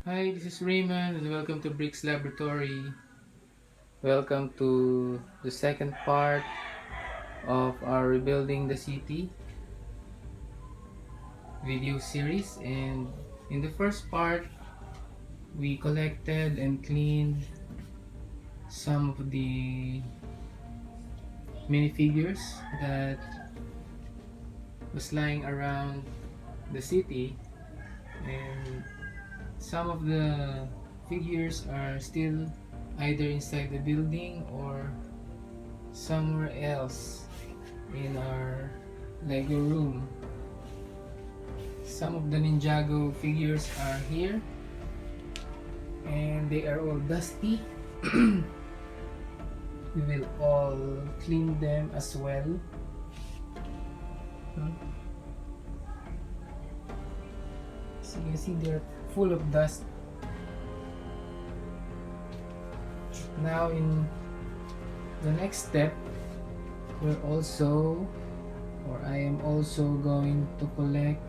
Hi, this is Raymond and welcome to Bricks Laboratory. Welcome to the second part of our Rebuilding the City video series. And in the first part, we collected and cleaned some of the minifigures that was lying around the city, and some of the figures are still either inside the building or somewhere else in our Lego room. Some of the Ninjago figures are here and they are all dusty. We will all clean them as well. So you can see they're full of dust. Now in the next step, I am also going to collect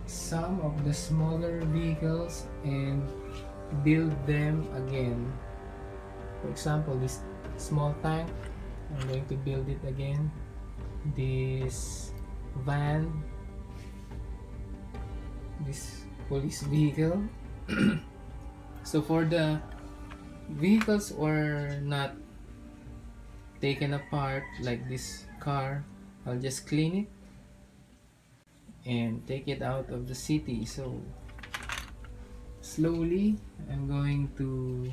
some of the smaller vehicles and build them again. For example, this small tank, I'm going to build it again. This van, this police vehicle. So for the vehicles were not taken apart, like this car, I'll just clean it and take it out of the city. So slowly I'm going to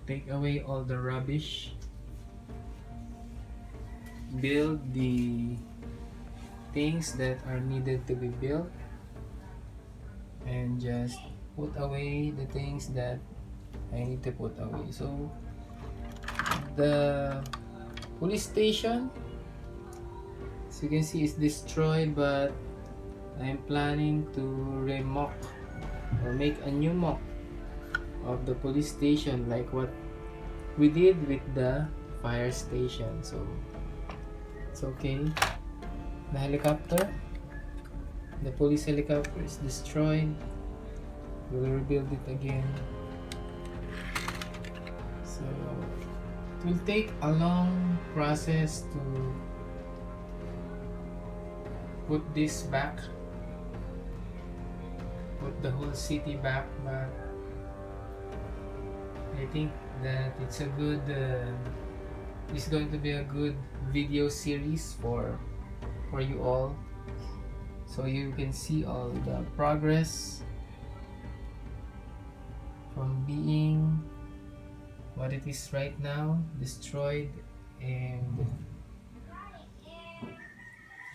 take away all the rubbish, build the things that are needed to be built, and just put away the things that I need to put away. So the police station, as you can see, is destroyed, but I'm planning to remake or make a new mock of the police station, like what we did with the fire station. So it's okay. The helicopter, the police helicopter, is destroyed. We'll rebuild it again. So it will take a long process to put this back, put the whole city back, but I think that it's it's going to be a good video series for you all, so you can see all the progress from being what it is right now, destroyed and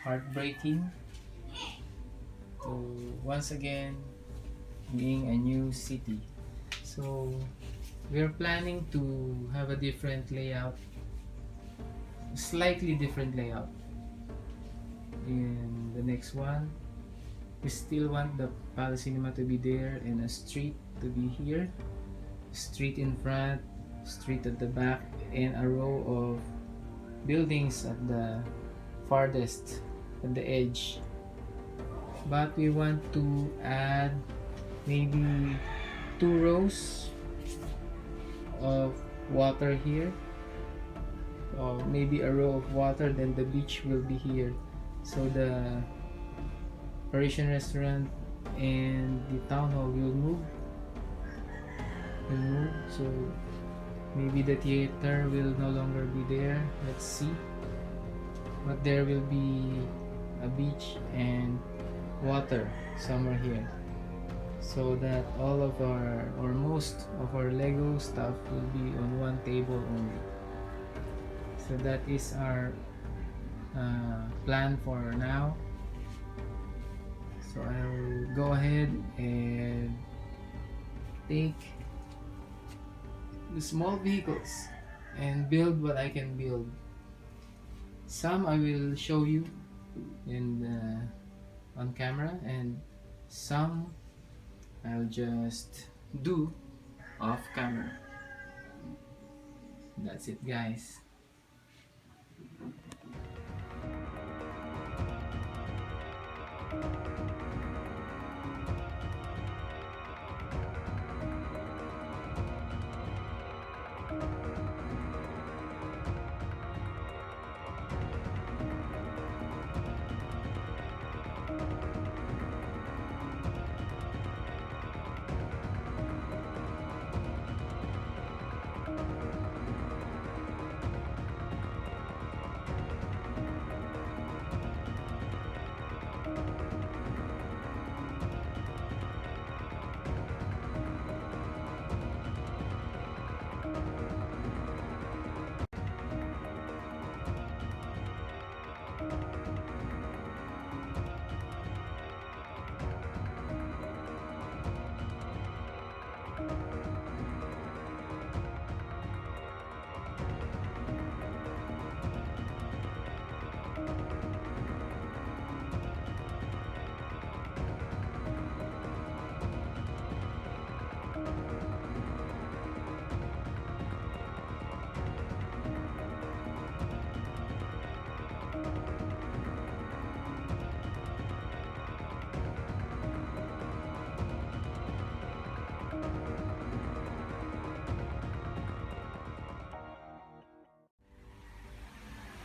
heartbreaking, to once again being a new city. So we're planning to have a different layout, slightly different layout in the next one. We still want the Palace Cinema to be there and a street to be here, street in front, street at the back, and a row of buildings at the farthest, at the edge. But we want to add maybe 2 rows of water here, or maybe a row of water, then the beach will be here. So the Parisian restaurant and the town hall will move. So maybe the theater will no longer be there, let's see, but there will be a beach and water somewhere here, so that all of our, or most of our Lego stuff will be on one table only. So that is our plan for now. So I'll go ahead and take the small vehicles and build what I can build. Some I will show you in on camera, and some I'll just do off camera. That's it, guys.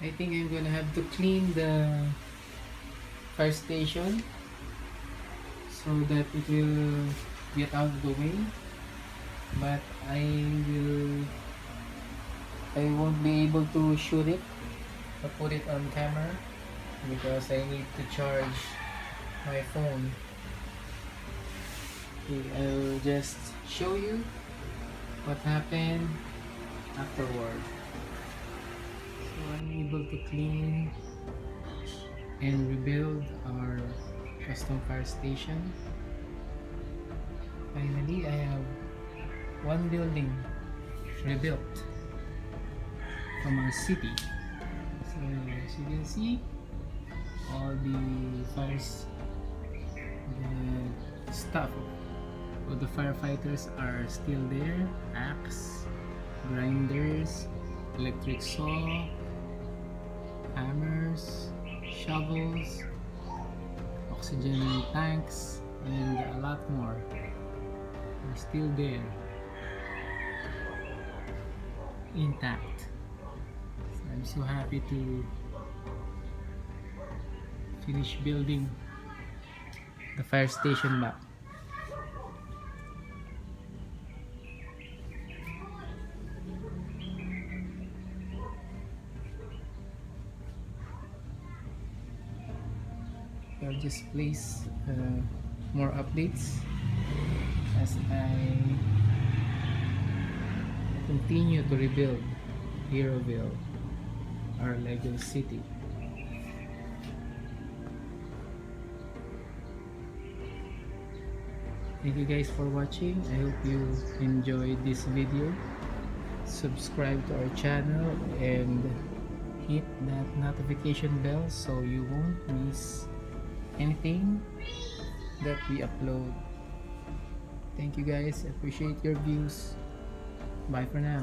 I think I'm gonna have to clean the fire station so that it will get out of the way, but will I won't be able to shoot it or put it on camera because I need to charge my phone. Okay, I'll just show you what happened afterward. So I'm able to clean and rebuild our custom fire station. Finally, I have one building rebuilt from our city. So as you can see, all the fires, the stuff of the firefighters are still there. Axe, grinders, electric saw, hammers, shovels, oxygen tanks, and a lot more are still there, intact. So I'm so happy to finish building the fire station back. I'll just place more updates as I continue to rebuild Heroville, our Lego city. Thank you guys for watching. I hope you enjoyed this video. Subscribe to our channel and hit that notification bell so you won't miss anything that we upload. Thank you guys. Appreciate your views. Bye for now.